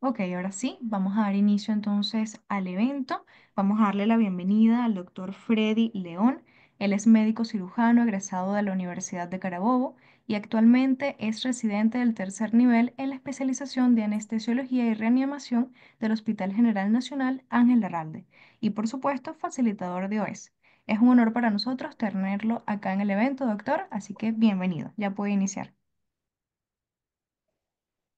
Ok, ahora sí, vamos a dar inicio entonces al evento. Vamos a darle la bienvenida al doctor Freddy León. Él es médico cirujano egresado de la Universidad de Carabobo y actualmente es residente del tercer nivel en la especialización de anestesiología y reanimación del Hospital General Nacional Ángel Larralde y por supuesto facilitador de OES. Es un honor para nosotros tenerlo acá en el evento, doctor, así que bienvenido. Ya puede iniciar.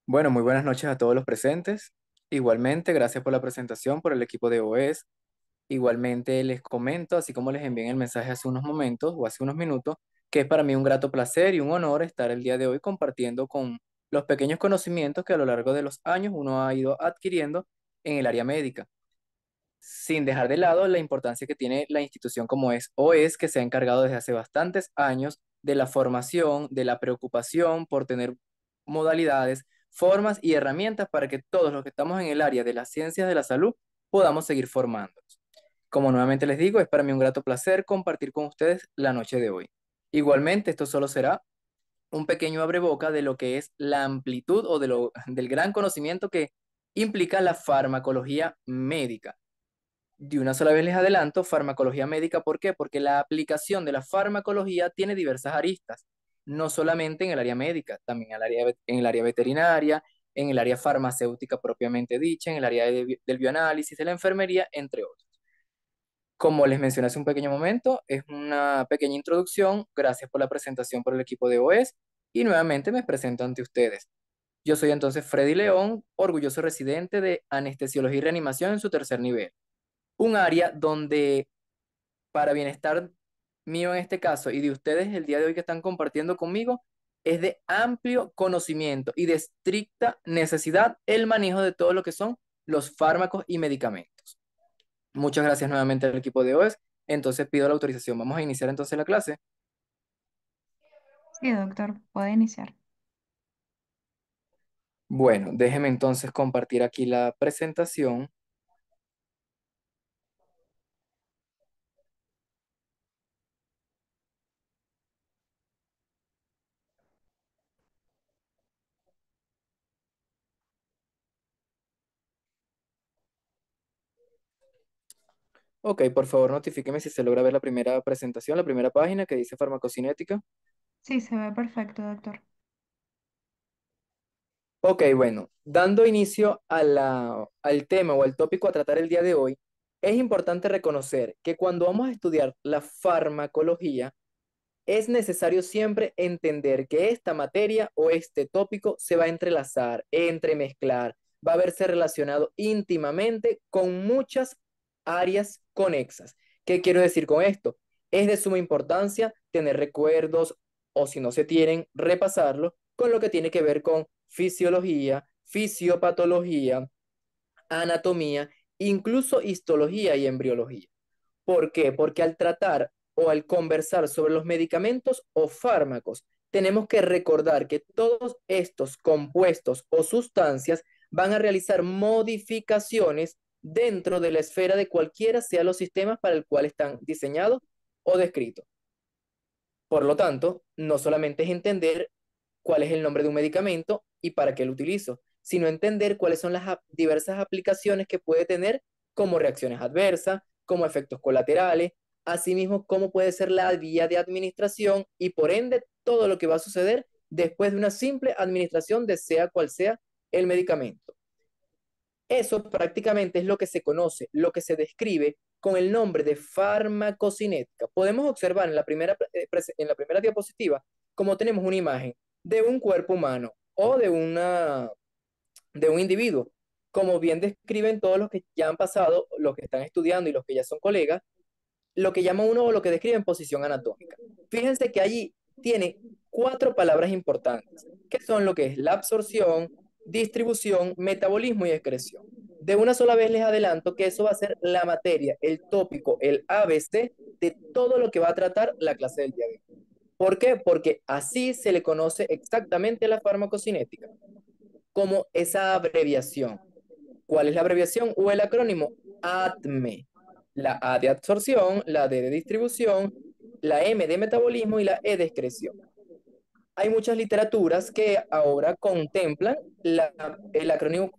Bueno, muy buenas noches a todos los presentes. Igualmente, gracias por la presentación, por el equipo de OES. Igualmente les comento, así como les envié el mensaje hace unos momentos o hace unos minutos, que es para mí un grato placer y un honor estar el día de hoy compartiendo con los pequeños conocimientos que a lo largo de los años uno ha ido adquiriendo en el área médica, sin dejar de lado la importancia que tiene la institución como es OES, que se ha encargado desde hace bastantes años de la formación, de la preocupación por tener modalidades, formas y herramientas para que todos los que estamos en el área de las ciencias de la salud podamos seguir formándonos. Como nuevamente les digo, es para mí un grato placer compartir con ustedes la noche de hoy. Igualmente, esto solo será un pequeño abreboca de lo que es la amplitud o del gran conocimiento que implica la farmacología médica. De una sola vez les adelanto, farmacología médica, ¿por qué? Porque la aplicación de la farmacología tiene diversas aristas, no solamente en el área médica, también en el área veterinaria, en el área farmacéutica propiamente dicha, en el área del bioanálisis, de la enfermería, entre otros. Como les mencioné hace un pequeño momento, es una pequeña introducción. Gracias por la presentación por el equipo de OES y nuevamente me presento ante ustedes. Yo soy entonces Freddy León, orgulloso residente de anestesiología y reanimación en su tercer nivel, un área donde para bienestar mío en este caso y de ustedes el día de hoy que están compartiendo conmigo, es de amplio conocimiento y de estricta necesidad el manejo de todo lo que son los fármacos y medicamentos. Muchas gracias nuevamente al equipo de OES. Entonces pido la autorización. Vamos a iniciar entonces la clase. Sí, doctor, puede iniciar. Bueno, déjeme entonces compartir aquí la presentación. Ok, por favor notifíqueme si se logra ver la primera presentación, la primera página que dice farmacocinética. Sí, se ve perfecto, doctor. Ok, bueno, dando inicio a al tema o al tópico a tratar el día de hoy, es importante reconocer que cuando vamos a estudiar la farmacología, es necesario siempre entender que esta materia o este tópico se va a entrelazar, entremezclar, va a verse relacionado íntimamente con muchas áreas conexas. ¿Qué quiero decir con esto? Es de suma importancia tener recuerdos o si no se tienen, repasarlo con lo que tiene que ver con fisiología, fisiopatología, anatomía, incluso histología y embriología. ¿Por qué? Porque al tratar o al conversar sobre los medicamentos o fármacos, tenemos que recordar que todos estos compuestos o sustancias van a realizar modificaciones dentro de la esfera de cualquiera sea los sistemas para el cual están diseñados o descritos. Por lo tanto, no solamente es entender cuál es el nombre de un medicamento y para qué lo utilizo, sino entender cuáles son las diversas aplicaciones que puede tener como reacciones adversas, como efectos colaterales, asimismo cómo puede ser la vía de administración y por ende todo lo que va a suceder después de una simple administración de sea cual sea el medicamento. Eso prácticamente es lo que se conoce, lo que se describe con el nombre de farmacocinética. Podemos observar en la primera diapositiva como tenemos una imagen de un cuerpo humano o de un individuo. Como bien describen todos los que ya han pasado, los que están estudiando y los que ya son colegas, lo que llama uno o lo que describen posición anatómica. Fíjense que allí tiene cuatro palabras importantes, que son lo que es la absorción, distribución, metabolismo y excreción. De una sola vez les adelanto que eso va a ser la materia, el tópico, el ABC de todo lo que va a tratar la clase del día de hoy. ¿Por qué? Porque así se le conoce exactamente a la farmacocinética, como esa abreviación. ¿Cuál es la abreviación o el acrónimo? ADME. La A de absorción, la D de distribución, la M de metabolismo y la E de excreción. Hay muchas literaturas que ahora contemplan el acrónimo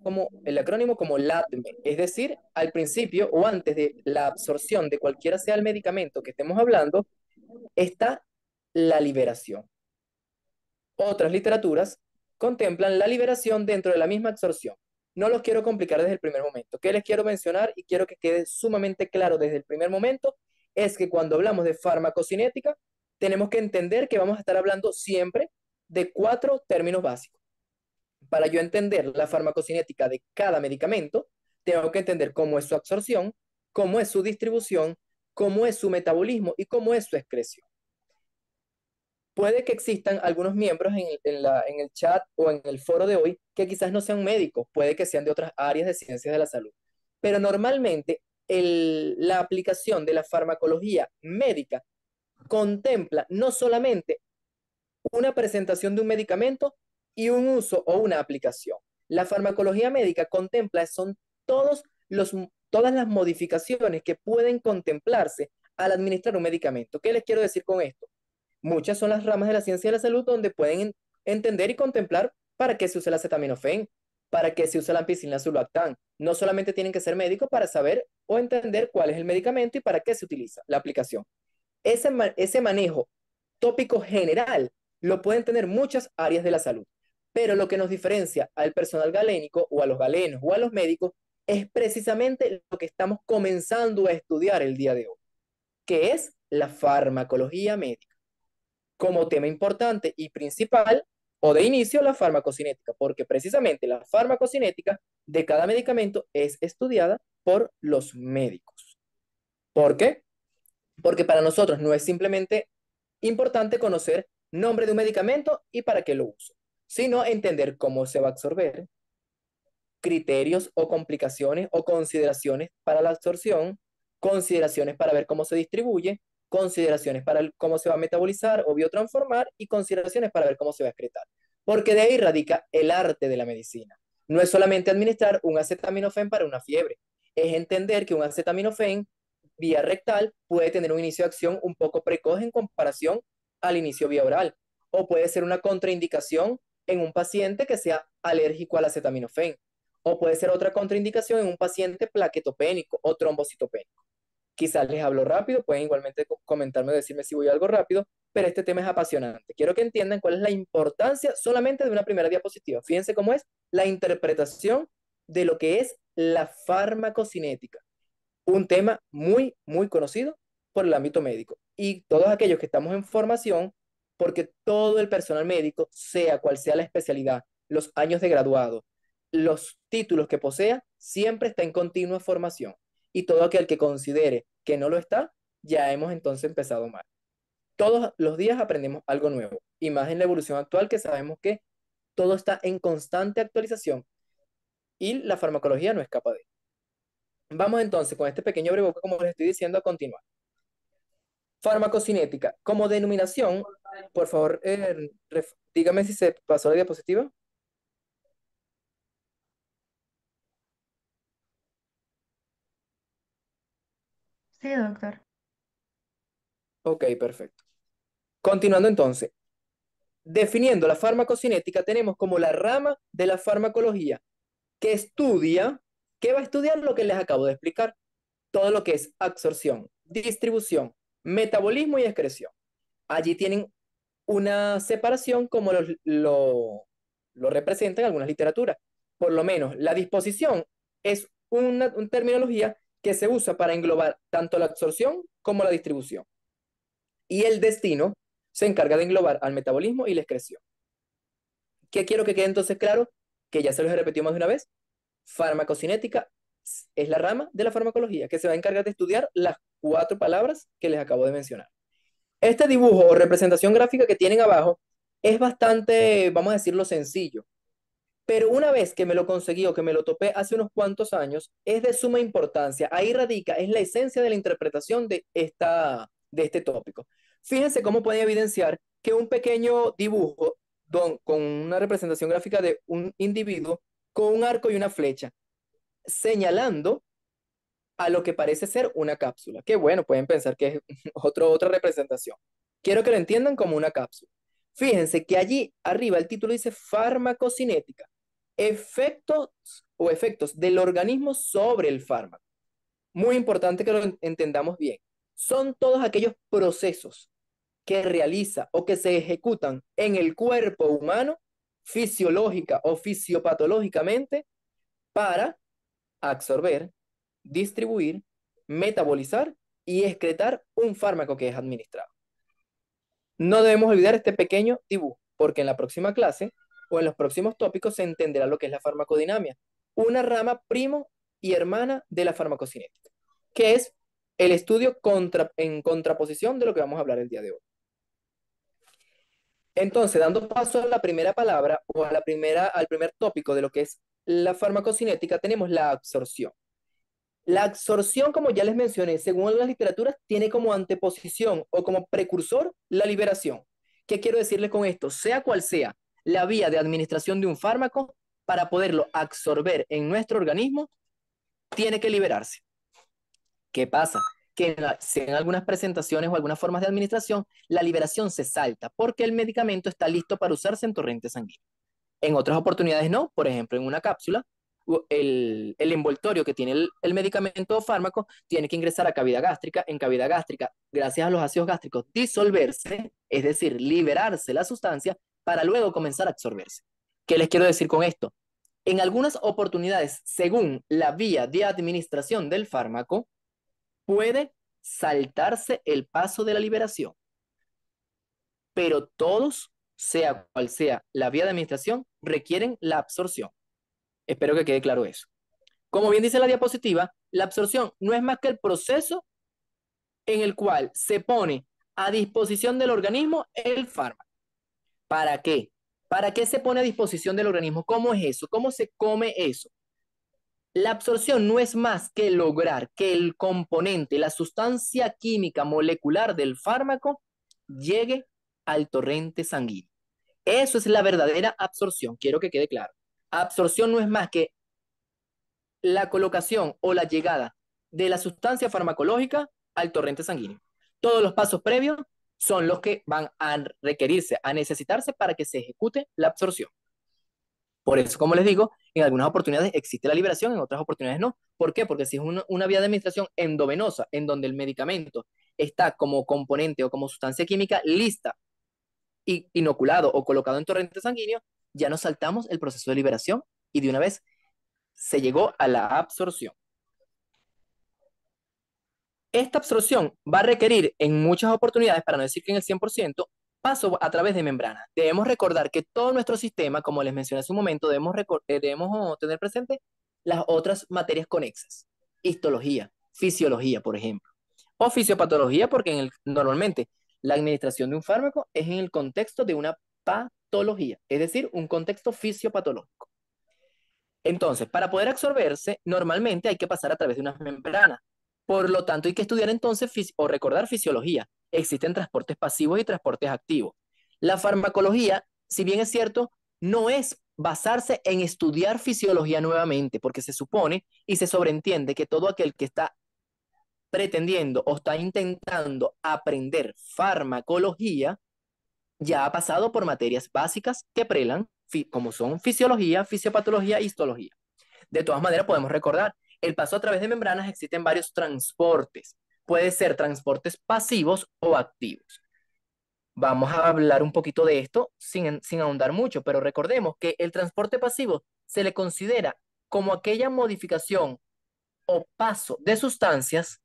como LATME, es decir, al principio o antes de la absorción de cualquiera sea el medicamento que estemos hablando, está la liberación. Otras literaturas contemplan la liberación dentro de la misma absorción. No los quiero complicar desde el primer momento. ¿Qué les quiero mencionar y quiero que quede sumamente claro desde el primer momento? Es que cuando hablamos de farmacocinética, tenemos que entender que vamos a estar hablando siempre de cuatro términos básicos. Para yo entender la farmacocinética de cada medicamento, tengo que entender cómo es su absorción, cómo es su distribución, cómo es su metabolismo y cómo es su excreción. Puede que existan algunos miembros en el chat o en el foro de hoy que quizás no sean médicos, puede que sean de otras áreas de ciencias de la salud, pero normalmente la aplicación de la farmacología médica contempla no solamente una presentación de un medicamento y un uso o una aplicación. La farmacología médica contempla son todos los, todas las modificaciones que pueden contemplarse al administrar un medicamento. ¿Qué les quiero decir con esto? Muchas son las ramas de la ciencia de la salud donde pueden entender y contemplar para qué se usa el acetaminofén, para qué se usa la ampicilina sulbactam. No solamente tienen que ser médicos para saber o entender cuál es el medicamento y para qué se utiliza la aplicación. Ese manejo tópico general lo pueden tener muchas áreas de la salud, pero lo que nos diferencia al personal galénico o a los galenos o a los médicos es precisamente lo que estamos comenzando a estudiar el día de hoy, que es la farmacología médica como tema importante y principal o de inicio la farmacocinética, porque precisamente la farmacocinética de cada medicamento es estudiada por los médicos. ¿Por qué? Porque para nosotros no es simplemente importante conocer nombre de un medicamento y para qué lo uso, sino entender cómo se va a absorber, criterios o complicaciones o consideraciones para la absorción, consideraciones para ver cómo se distribuye, consideraciones para cómo se va a metabolizar o biotransformar y consideraciones para ver cómo se va a excretar. Porque de ahí radica el arte de la medicina. No es solamente administrar un acetaminofén para una fiebre, es entender que un acetaminofén vía rectal puede tener un inicio de acción un poco precoz en comparación al inicio vía oral, o puede ser una contraindicación en un paciente que sea alérgico al acetaminofén, o puede ser otra contraindicación en un paciente plaquetopénico o trombocitopénico. Quizás les hablo rápido, pueden igualmente comentarme o decirme si voy algo rápido, pero este tema es apasionante. Quiero que entiendan cuál es la importancia solamente de una primera diapositiva. Fíjense cómo es la interpretación de lo que es la farmacocinética, un tema muy, muy conocido por el ámbito médico. Y todos aquellos que estamos en formación, porque todo el personal médico, sea cual sea la especialidad, los años de graduado, los títulos que posea, siempre está en continua formación. Y todo aquel que considere que no lo está, ya hemos entonces empezado mal. Todos los días aprendemos algo nuevo, y más en la evolución actual que sabemos que todo está en constante actualización y la farmacología no escapa de ello. Vamos entonces con este pequeño breboque, como les estoy diciendo, a continuar. Farmacocinética. Como denominación, por favor, dígame si se pasó la diapositiva. Sí, doctor. Ok, perfecto. Continuando entonces. Definiendo la farmacocinética, tenemos como la rama de la farmacología que estudia, que va a estudiar lo que les acabo de explicar. Todo lo que es absorción, distribución, metabolismo y excreción. Allí tienen una separación como lo representan algunas literaturas. Por lo menos la disposición es una terminología que se usa para englobar tanto la absorción como la distribución. Y el destino se encarga de englobar al metabolismo y la excreción. ¿Qué quiero que quede entonces claro? Que ya se los he repetido más de una vez. Farmacocinética es la rama de la farmacología que se va a encargar de estudiar las cuatro palabras que les acabo de mencionar. Este dibujo o representación gráfica que tienen abajo es bastante, vamos a decirlo, sencillo. Pero una vez que me lo conseguí o que me lo topé hace unos cuantos años, es de suma importancia. Ahí radica, es la esencia de la interpretación de este tópico. Fíjense cómo pueden evidenciar que un pequeño dibujo con una representación gráfica de un individuo con un arco y una flecha, señalando a lo que parece ser una cápsula. Que bueno, pueden pensar que es otra representación. Quiero que lo entiendan como una cápsula. Fíjense que allí arriba el título dice farmacocinética, efectos o efectos del organismo sobre el fármaco. Muy importante que lo entendamos bien. Son todos aquellos procesos que realiza o que se ejecutan en el cuerpo humano fisiológica o fisiopatológicamente para absorber, distribuir, metabolizar y excretar un fármaco que es administrado. No debemos olvidar este pequeño dibujo, porque en la próxima clase o en los próximos tópicos se entenderá lo que es la farmacodinamia, una rama primo y hermana de la farmacocinética, que es el estudio en contraposición de lo que vamos a hablar el día de hoy. Entonces, dando paso a la primera palabra o al primer tópico de lo que es la farmacocinética, tenemos la absorción. La absorción, como ya les mencioné, según las literaturas, tiene como anteposición o como precursor la liberación. ¿Qué quiero decirles con esto? Sea cual sea la vía de administración de un fármaco, para poderlo absorber en nuestro organismo, tiene que liberarse. ¿Qué pasa? Que en algunas presentaciones o algunas formas de administración, la liberación se salta porque el medicamento está listo para usarse en torrente sanguíneo. En otras oportunidades no, por ejemplo, en una cápsula, el envoltorio que tiene el medicamento o fármaco tiene que ingresar a cavidad gástrica, en cavidad gástrica, gracias a los ácidos gástricos, disolverse, es decir, liberarse la sustancia para luego comenzar a absorberse. ¿Qué les quiero decir con esto? En algunas oportunidades, según la vía de administración del fármaco, puede saltarse el paso de la liberación, pero todos, sea cual sea la vía de administración, requieren la absorción. Espero que quede claro eso. Como bien dice la diapositiva, la absorción no es más que el proceso en el cual se pone a disposición del organismo el fármaco. ¿Para qué? ¿Para qué se pone a disposición del organismo? ¿Cómo es eso? ¿Cómo se come eso? La absorción no es más que lograr que el componente, la sustancia química molecular del fármaco, llegue al torrente sanguíneo. Eso es la verdadera absorción, quiero que quede claro. Absorción no es más que la colocación o la llegada de la sustancia farmacológica al torrente sanguíneo. Todos los pasos previos son los que van a requerirse, a necesitarse para que se ejecute la absorción. Por eso, como les digo, en algunas oportunidades existe la liberación, en otras oportunidades no. ¿Por qué? Porque si es una vía de administración endovenosa, en donde el medicamento está como componente o como sustancia química lista, inoculado o colocado en torrente sanguíneo, ya nos saltamos el proceso de liberación y de una vez se llegó a la absorción. Esta absorción va a requerir en muchas oportunidades, para no decir que en el 100%, paso a través de membranas. Debemos recordar que todo nuestro sistema, como les mencioné hace un momento, debemos tener presente las otras materias conexas. Histología, fisiología, por ejemplo. O fisiopatología, porque normalmente la administración de un fármaco es en el contexto de una patología, es decir, un contexto fisiopatológico. Entonces, para poder absorberse, normalmente hay que pasar a través de unas membranas. Por lo tanto, hay que estudiar entonces o recordar fisiología. Existen transportes pasivos y transportes activos. La farmacología, si bien es cierto, no es basarse en estudiar fisiología nuevamente, porque se supone y se sobreentiende que todo aquel que está pretendiendo o está intentando aprender farmacología ya ha pasado por materias básicas que prelan, como son fisiología, fisiopatología e histología. De todas maneras, podemos recordar, el paso a través de membranas existen varios transportes. Puede ser transportes pasivos o activos. Vamos a hablar un poquito de esto sin ahondar mucho, pero recordemos que el transporte pasivo se le considera como aquella modificación o paso de sustancias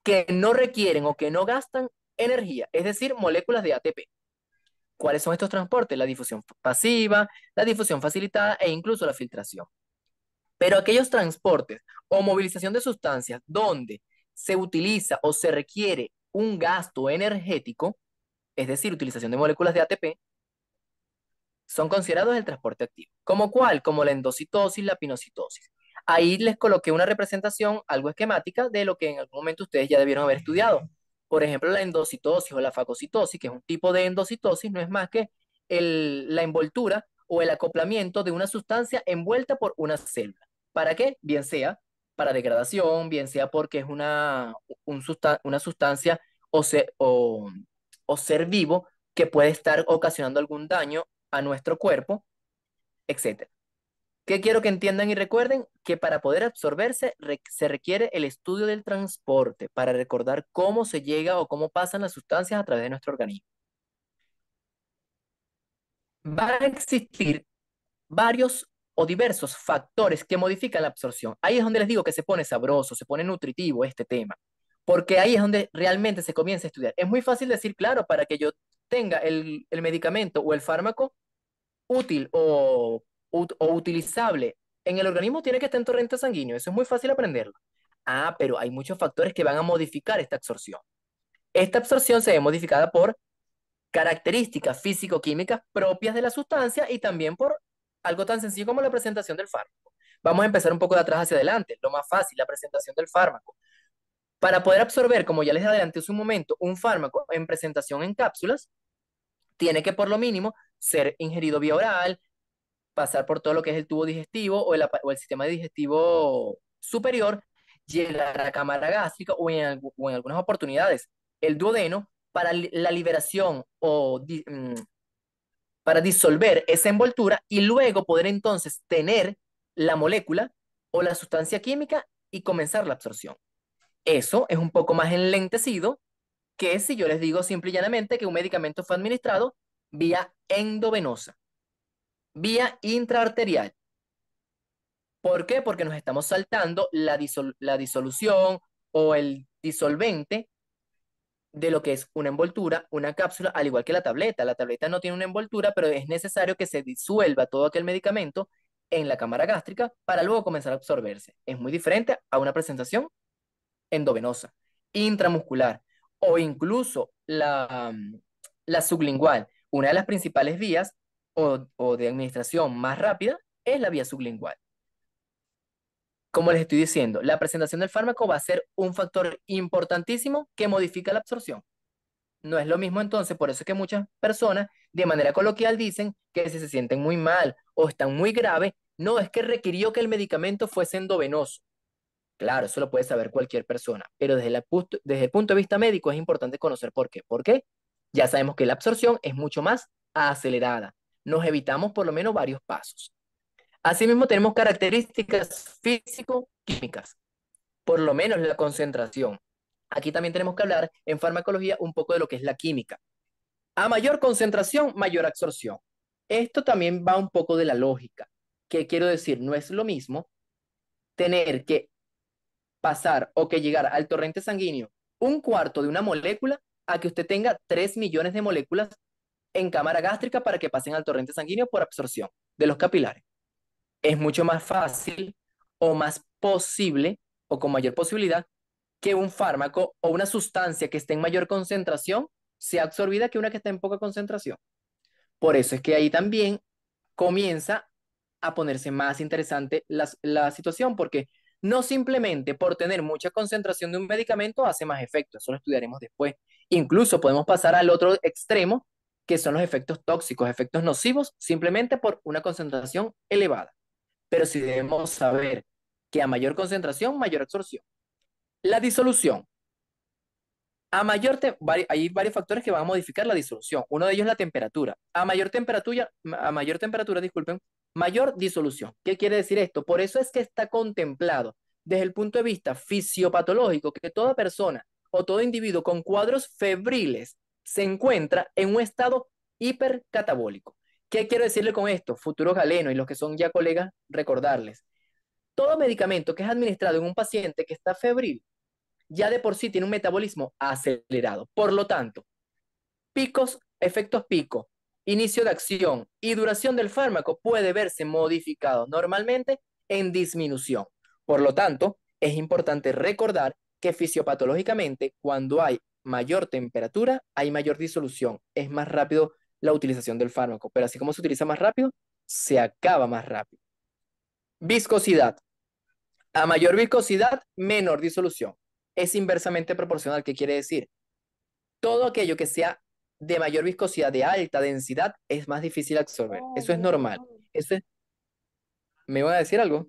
que no requieren o que no gastan energía, es decir, moléculas de ATP. ¿Cuáles son estos transportes? La difusión pasiva, la difusión facilitada e incluso la filtración. Pero aquellos transportes o movilización de sustancias donde se utiliza o se requiere un gasto energético, es decir, utilización de moléculas de ATP, son considerados el transporte activo. ¿Como cuál? Como la endocitosis, la pinocitosis. Ahí les coloqué una representación algo esquemática de lo que en algún momento ustedes ya debieron haber estudiado. Por ejemplo, la endocitosis o la fagocitosis, que es un tipo de endocitosis, no es más que la envoltura o el acoplamiento de una sustancia envuelta por una célula. ¿Para qué? Bien sea para degradación, bien sea porque es una sustancia o ser vivo que puede estar ocasionando algún daño a nuestro cuerpo, etcétera. ¿Qué quiero que entiendan y recuerden? Que para poder absorberse se requiere el estudio del transporte para recordar cómo se llega o cómo pasan las sustancias a través de nuestro organismo. Van a existir varios o diversos factores que modifican la absorción. Ahí es donde les digo que se pone sabroso, se pone nutritivo este tema, porque ahí es donde realmente se comienza a estudiar. Es muy fácil decir, claro, para que yo tenga el medicamento o el fármaco útil o utilizable en el organismo, tiene que estar en torrente sanguíneo. Eso es muy fácil aprenderlo. Ah, pero hay muchos factores que van a modificar esta absorción. Esta absorción se ve modificada por características físico-químicas propias de la sustancia y también por algo tan sencillo como la presentación del fármaco. Vamos a empezar un poco de atrás hacia adelante, lo más fácil, la presentación del fármaco. Para poder absorber, como ya les adelanté hace un momento, un fármaco en presentación en cápsulas, tiene que por lo mínimo ser ingerido vía oral, pasar por todo lo que es el tubo digestivo o el sistema digestivo superior, llegar a la cámara gástrica o en algunas oportunidades el duodeno para la liberación para disolver esa envoltura y luego poder entonces tener la molécula o la sustancia química y comenzar la absorción. Eso es un poco más enlentecido que si yo les digo simple y llanamente que un medicamento fue administrado vía endovenosa, vía intraarterial. ¿Por qué? Porque nos estamos saltando la disolución o el disolvente de lo que es una envoltura, una cápsula, al igual que la tableta. La tableta no tiene una envoltura, pero es necesario que se disuelva todo aquel medicamento en la cámara gástrica para luego comenzar a absorberse. Es muy diferente a una presentación endovenosa, intramuscular o incluso la sublingual. Una de las principales vías o de administración más rápida es la vía sublingual. Como les estoy diciendo, la presentación del fármaco va a ser un factor importantísimo que modifica la absorción. No es lo mismo entonces, por eso es que muchas personas de manera coloquial dicen que si se sienten muy mal o están muy graves, no es que requirió que el medicamento fuese endovenoso. Claro, eso lo puede saber cualquier persona, pero desde el punto de vista médico es importante conocer por qué. ¿Por qué? Ya sabemos que la absorción es mucho más acelerada. Nos evitamos por lo menos varios pasos. Asimismo, tenemos características físico-químicas, por lo menos la concentración. Aquí también tenemos que hablar en farmacología un poco de lo que es la química. A mayor concentración, mayor absorción. Esto también va un poco de la lógica. ¿Qué quiero decir? No es lo mismo tener que pasar o que llegar al torrente sanguíneo un cuarto de una molécula a que usted tenga 3 millones de moléculas en cámara gástrica para que pasen al torrente sanguíneo por absorción de los capilares. Es mucho más fácil o más posible o con mayor posibilidad que un fármaco o una sustancia que esté en mayor concentración sea absorbida que una que está en poca concentración. Por eso es que ahí también comienza a ponerse más interesante la situación, porque no simplemente por tener mucha concentración de un medicamento hace más efecto, eso lo estudiaremos después. Incluso podemos pasar al otro extremo, que son los efectos tóxicos, efectos nocivos, simplemente por una concentración elevada. Pero sí debemos saber que a mayor concentración, mayor absorción. La disolución. Hay varios factores que van a modificar la disolución. Uno de ellos es la temperatura. A mayor temperatura, disculpen, mayor disolución. ¿Qué quiere decir esto? Por eso es que está contemplado desde el punto de vista fisiopatológico que toda persona o todo individuo con cuadros febriles se encuentra en un estado hipercatabólico. ¿Qué quiero decirle con esto? Futuros galenos y los que son ya colegas, recordarles. Todo medicamento que es administrado en un paciente que está febril ya de por sí tiene un metabolismo acelerado. Por lo tanto, picos, efectos pico, inicio de acción y duración del fármaco puede verse modificado normalmente en disminución. Por lo tanto, es importante recordar que fisiopatológicamente, cuando hay mayor temperatura, hay mayor disolución. Es más rápido la utilización del fármaco, pero así como se utiliza más rápido, se acaba más rápido. Viscosidad. A mayor viscosidad, menor disolución. Es inversamente proporcional. ¿Qué quiere decir? Todo aquello que sea de mayor viscosidad, de alta densidad, es más difícil absorber. Eso es normal. ¿Me iban a decir algo?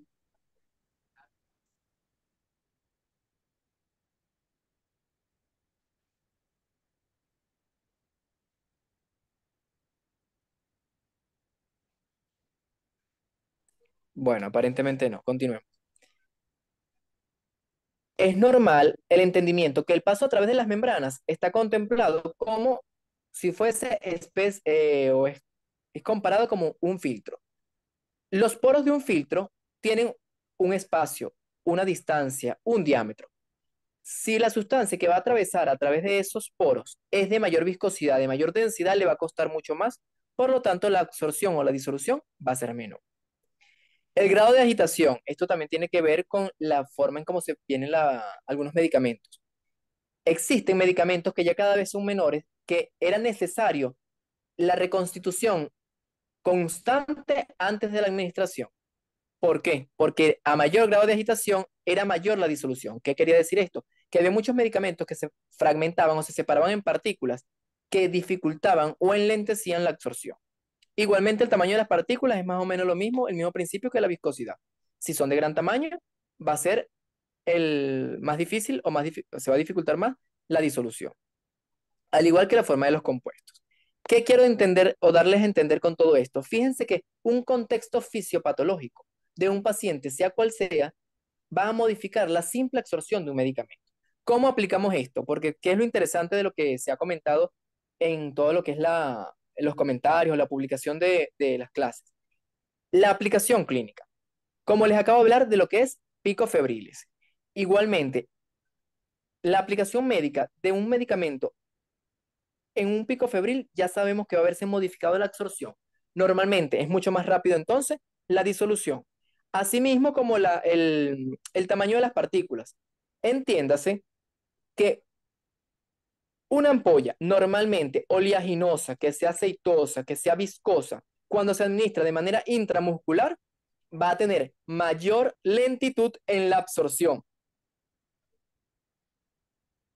Bueno, aparentemente no. Continuemos. Es normal el entendimiento que el paso a través de las membranas está contemplado como si fuese es comparado como un filtro. Los poros de un filtro tienen un espacio, una distancia, un diámetro. Si la sustancia que va a atravesar a través de esos poros es de mayor viscosidad, de mayor densidad, le va a costar mucho más. Por lo tanto, la absorción o la disolución va a ser menor. El grado de agitación, esto también tiene que ver con la forma en cómo se tienen algunos medicamentos. Existen medicamentos que ya cada vez son menores, que era necesario la reconstitución constante antes de la administración. ¿Por qué? Porque a mayor grado de agitación era mayor la disolución. ¿Qué quería decir esto? Que había muchos medicamentos que se fragmentaban o se separaban en partículas que dificultaban o enlentecían la absorción. Igualmente, el tamaño de las partículas es más o menos lo mismo, el mismo principio que la viscosidad. Si son de gran tamaño, va a ser el más difícil o se va a dificultar más la disolución, al igual que la forma de los compuestos. ¿Qué quiero entender o darles a entender con todo esto? Fíjense que un contexto fisiopatológico de un paciente, sea cual sea, va a modificar la simple absorción de un medicamento. ¿Cómo aplicamos esto? Porque qué es lo interesante de lo que se ha comentado en todo lo que es los comentarios, la publicación de las clases. La aplicación clínica. Como les acabo de hablar de lo que es picos febriles. Igualmente, la aplicación médica de un medicamento en un pico febril ya sabemos que va a haberse modificado la absorción. Normalmente es mucho más rápido entonces la disolución. Asimismo como el tamaño de las partículas. Entiéndase que una ampolla normalmente oleaginosa, que sea aceitosa, que sea viscosa, cuando se administra de manera intramuscular, va a tener mayor lentitud en la absorción.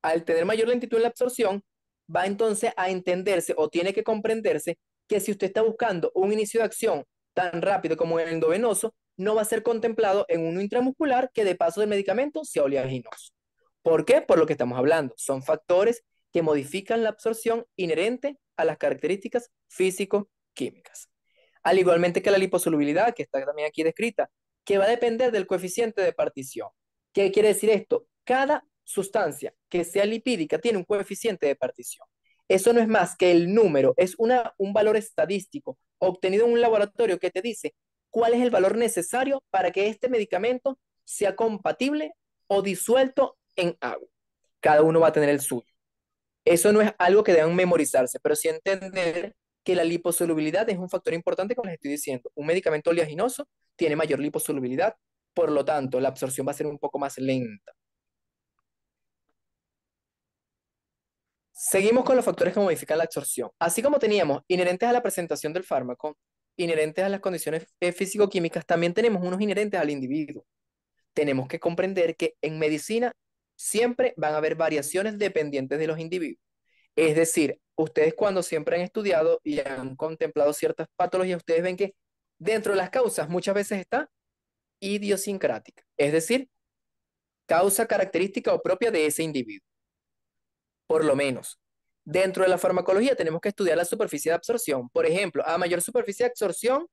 Al tener mayor lentitud en la absorción, va entonces a entenderse o tiene que comprenderse que si usted está buscando un inicio de acción tan rápido como el endovenoso, no va a ser contemplado en uno intramuscular que de paso del medicamento sea oleaginoso. ¿Por qué? Por lo que estamos hablando. Son factores que modifican la absorción inherente a las características físico-químicas. Al igualmente que la liposolubilidad, que está también aquí descrita, que va a depender del coeficiente de partición. ¿Qué quiere decir esto? Cada sustancia que sea lipídica tiene un coeficiente de partición. Eso no es más que el número, es un valor estadístico obtenido en un laboratorio que te dice cuál es el valor necesario para que este medicamento sea compatible o disuelto en agua. Cada uno va a tener el suyo. Eso no es algo que deban memorizarse, pero sí entender que la liposolubilidad es un factor importante, como les estoy diciendo. Un medicamento oleaginoso tiene mayor liposolubilidad, por lo tanto, la absorción va a ser un poco más lenta. Seguimos con los factores que modifican la absorción. Así como teníamos inherentes a la presentación del fármaco, inherentes a las condiciones físico-químicas, también tenemos unos inherentes al individuo. Tenemos que comprender que en medicina siempre van a haber variaciones dependientes de los individuos. Es decir, ustedes cuando siempre han estudiado y han contemplado ciertas patologías, ustedes ven que dentro de las causas muchas veces está idiosincrática, es decir, causa característica o propia de ese individuo, por lo menos. Dentro de la farmacología tenemos que estudiar la superficie de absorción. Por ejemplo, a mayor superficie de absorción,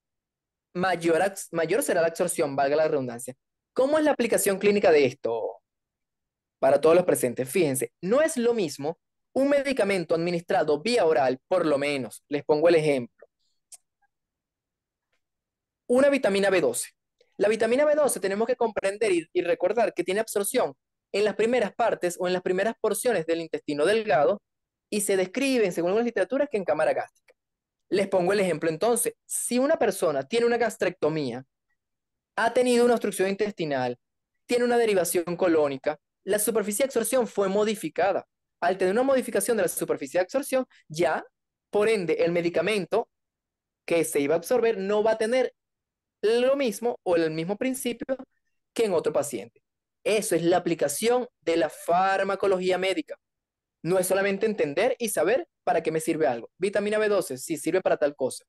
mayor será la absorción, valga la redundancia. ¿Cómo es la aplicación clínica de esto para todos los presentes? Fíjense, no es lo mismo un medicamento administrado vía oral, por lo menos, les pongo el ejemplo, una vitamina B12. La vitamina B12 tenemos que comprender y recordar que tiene absorción en las primeras partes o en las primeras porciones del intestino delgado y se describen, según las literaturas, que en cámara gástrica. Les pongo el ejemplo entonces. Si una persona tiene una gastrectomía, ha tenido una obstrucción intestinal, tiene una derivación colónica, la superficie de absorción fue modificada. Al tener una modificación de la superficie de absorción, ya, por ende, el medicamento que se iba a absorber no va a tener lo mismo o el mismo principio que en otro paciente. Eso es la aplicación de la farmacología médica. No es solamente entender y saber para qué me sirve algo. Vitamina B12, sí, sirve para tal cosa.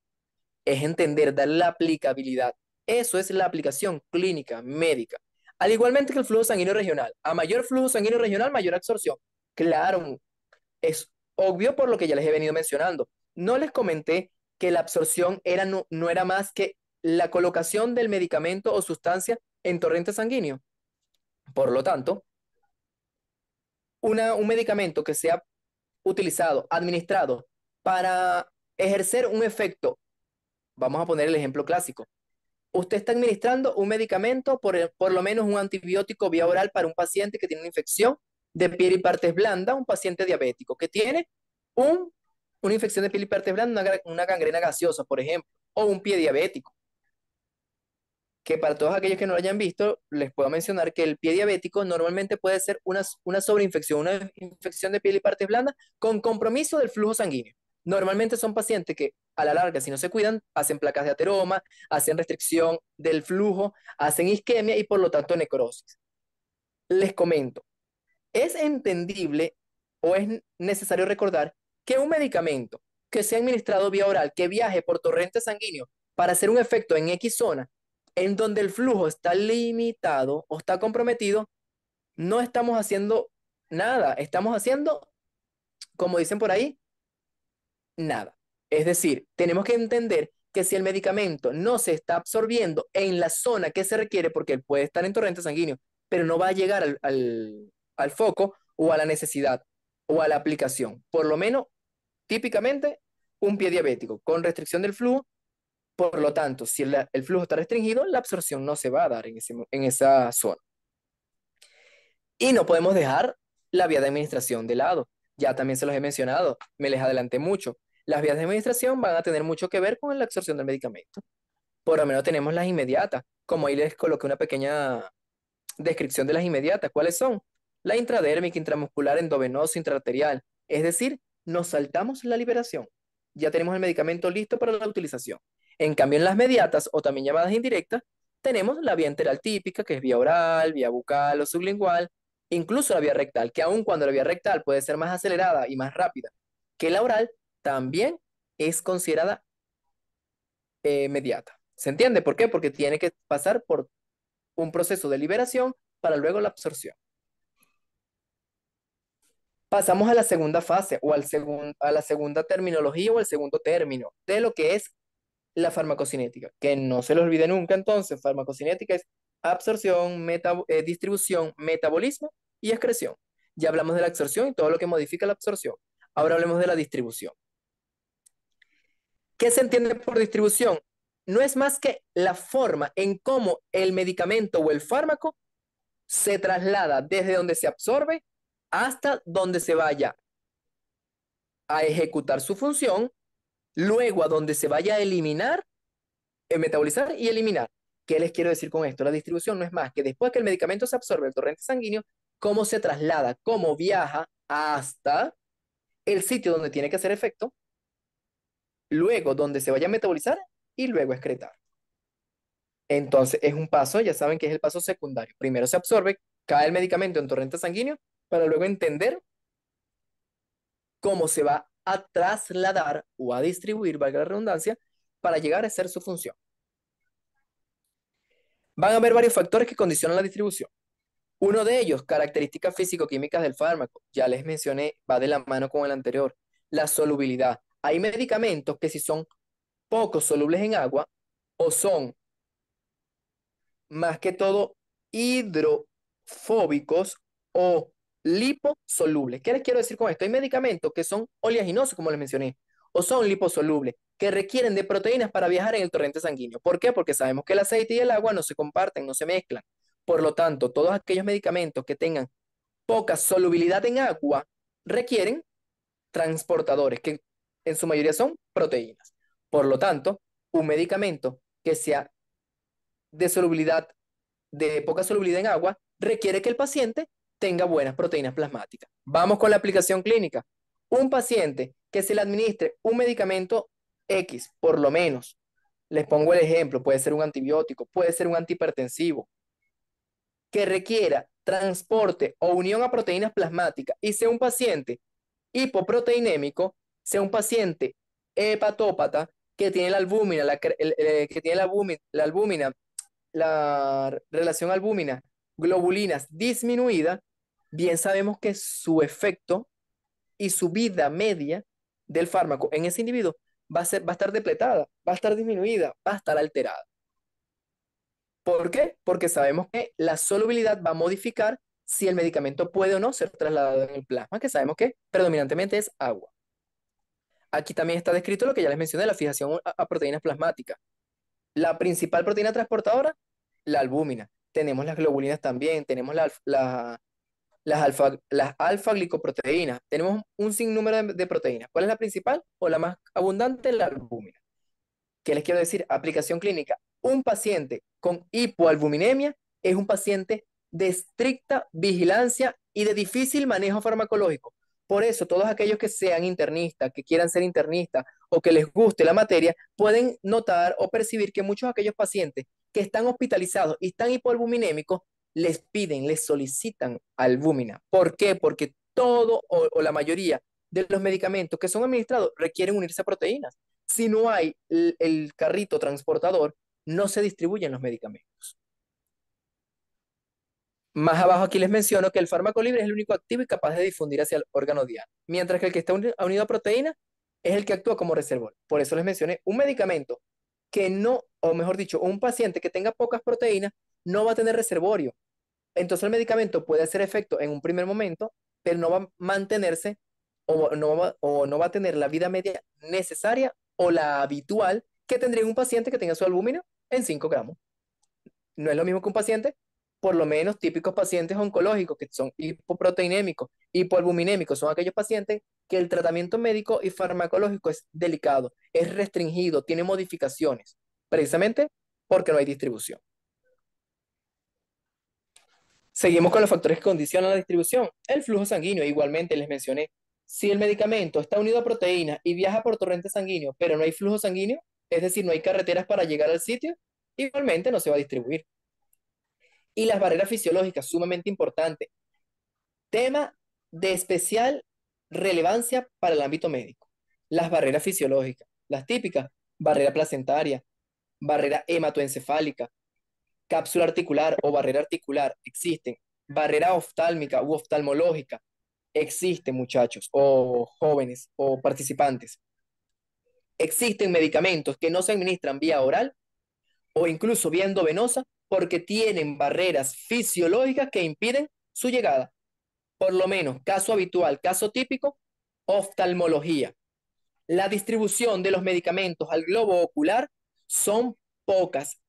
Es entender, dar la aplicabilidad. Eso es la aplicación clínica, médica. Al igualmente que el flujo sanguíneo regional. A mayor flujo sanguíneo regional, mayor absorción. Claro, es obvio por lo que ya les he venido mencionando. No les comenté que la absorción no era más que la colocación del medicamento o sustancia en torrente sanguíneo. Por lo tanto, un medicamento que sea utilizado, administrado para ejercer un efecto, vamos a poner el ejemplo clásico. Usted está administrando un medicamento, por lo menos un antibiótico vía oral para un paciente que tiene una infección de piel y partes blandas, un paciente diabético que tiene un, una infección de piel y partes blandas, una gangrena gaseosa, por ejemplo, o un pie diabético. Que para todos aquellos que no lo hayan visto, les puedo mencionar que el pie diabético normalmente puede ser una sobreinfección, una infección de piel y partes blandas con compromiso del flujo sanguíneo. Normalmente son pacientes que a la larga, si no se cuidan, hacen placas de ateroma, hacen restricción del flujo, hacen isquemia y por lo tanto necrosis. Les comento, es entendible o es necesario recordar que un medicamento que sea administrado vía oral, que viaje por torrente sanguíneo para hacer un efecto en X zona, en donde el flujo está limitado o está comprometido, no estamos haciendo nada, estamos haciendo, como dicen por ahí, nada. Es decir, tenemos que entender que si el medicamento no se está absorbiendo en la zona que se requiere, porque él puede estar en torrente sanguíneo, pero no va a llegar al foco o a la necesidad o a la aplicación. Por lo menos, típicamente, un pie diabético con restricción del flujo. Por lo tanto, si el flujo está restringido, la absorción no se va a dar en esa zona. Y no podemos dejar la vía de administración de lado. Ya también se los he mencionado, me les adelanté mucho. Las vías de administración van a tener mucho que ver con la absorción del medicamento. Por lo menos tenemos las inmediatas, como ahí les coloqué una pequeña descripción de las inmediatas. ¿Cuáles son? La intradérmica, intramuscular, endovenosa, intraarterial. Es decir, nos saltamos la liberación. Ya tenemos el medicamento listo para la utilización. En cambio, en las mediatas, o también llamadas indirectas, tenemos la vía enteral típica, que es vía oral, vía bucal o sublingual, incluso la vía rectal, que aun cuando la vía rectal puede ser más acelerada y más rápida que la oral, también es considerada mediata. ¿Se entiende por qué? Porque tiene que pasar por un proceso de liberación para luego la absorción. Pasamos a la segunda fase o a la segunda terminología o al segundo término de lo que es la farmacocinética, que no se lo olvide nunca entonces, farmacocinética es absorción, distribución, metabolismo y excreción. Ya hablamos de la absorción y todo lo que modifica la absorción. Ahora hablemos de la distribución. ¿Qué se entiende por distribución? No es más que la forma en cómo el medicamento o el fármaco se traslada desde donde se absorbe hasta donde se vaya a ejecutar su función, luego a donde se vaya a eliminar, metabolizar y eliminar. ¿Qué les quiero decir con esto? La distribución no es más que después que el medicamento se absorbe el torrente sanguíneo, cómo se traslada, cómo viaja hasta el sitio donde tiene que hacer efecto, luego donde se vaya a metabolizar y luego excretar. Entonces es un paso, ya saben que es el paso secundario. Primero se absorbe, cae el medicamento en torrente sanguíneo para luego entender cómo se va a trasladar o a distribuir, valga la redundancia, para llegar a hacer su función. Van a haber varios factores que condicionan la distribución. Uno de ellos, características físico-químicas del fármaco. Ya les mencioné, va de la mano con el anterior. La solubilidad. Hay medicamentos que si son poco solubles en agua o son más que todo hidrofóbicos o liposolubles. ¿Qué les quiero decir con esto? Hay medicamentos que son oleaginosos, como les mencioné, o son liposolubles, que requieren de proteínas para viajar en el torrente sanguíneo. ¿Por qué? Porque sabemos que el aceite y el agua no se comparten, no se mezclan. Por lo tanto, todos aquellos medicamentos que tengan poca solubilidad en agua requieren transportadores, que en su mayoría son proteínas. Por lo tanto, un medicamento que sea de solubilidad de poca solubilidad en agua, requiere que el paciente tenga buenas proteínas plasmáticas. Vamos con la aplicación clínica. Un paciente que se le administre un medicamento X, por lo menos, les pongo el ejemplo, puede ser un antibiótico, puede ser un antihipertensivo, que requiera transporte o unión a proteínas plasmáticas y sea un paciente hipoproteinémico, sea un paciente hepatópata que tiene la albúmina, que tiene la albúmina, la relación albúmina globulinas disminuida, bien sabemos que su efecto y su vida media del fármaco en ese individuo va a estar depletada, va a estar disminuida, va a estar alterada. ¿Por qué? Porque sabemos que la solubilidad va a modificar si el medicamento puede o no ser trasladado en el plasma, que sabemos que predominantemente es agua. Aquí también está descrito lo que ya les mencioné, la fijación a proteínas plasmáticas. La principal proteína transportadora, la albúmina. Tenemos las globulinas también, tenemos las alfa-glicoproteínas. Tenemos un sinnúmero de proteínas. ¿Cuál es la principal o la más abundante? La albúmina. ¿Qué les quiero decir? Aplicación clínica. Un paciente con hipoalbuminemia es un paciente de estricta vigilancia y de difícil manejo farmacológico. Por eso, todos aquellos que sean internistas, que quieran ser internistas o que les guste la materia, pueden notar o percibir que muchos de aquellos pacientes que están hospitalizados y están hipoalbuminémicos les piden, les solicitan albúmina. ¿Por qué? Porque todo o la mayoría de los medicamentos que son administrados requieren unirse a proteínas. Si no hay el carrito transportador, no se distribuyen los medicamentos. Más abajo aquí les menciono que el fármaco libre es el único activo y capaz de difundir hacia el órgano diana, mientras que el que está unido a proteína es el que actúa como reservorio. Por eso les mencioné un medicamento que no, o mejor dicho, un paciente que tenga pocas proteínas no va a tener reservorio. Entonces el medicamento puede hacer efecto en un primer momento, pero no va a mantenerse o no va a tener la vida media necesaria o la habitual que tendría un paciente que tenga su albúmina en 5 gramos. No es lo mismo que un paciente, por lo menos típicos pacientes oncológicos que son hipoproteinémicos, hipoalbuminémicos, son aquellos pacientes que el tratamiento médico y farmacológico es delicado, es restringido, tiene modificaciones, precisamente porque no hay distribución. Seguimos con los factores que condicionan la distribución. El flujo sanguíneo, igualmente les mencioné. Si el medicamento está unido a proteínas y viaja por torrente sanguíneo, pero no hay flujo sanguíneo, es decir, no hay carreteras para llegar al sitio, igualmente no se va a distribuir. Y las barreras fisiológicas, sumamente importante. Tema de especial relevancia para el ámbito médico. Las barreras fisiológicas, las típicas, barrera placentaria, barrera hematoencefálica, cápsula articular o barrera articular, existen. Barrera oftálmica u oftalmológica, existen muchachos, o jóvenes, o participantes. Existen medicamentos que no se administran vía oral o incluso vía endovenosa porque tienen barreras fisiológicas que impiden su llegada. Por lo menos, caso habitual, caso típico, oftalmología. La distribución de los medicamentos al globo ocular son pocas,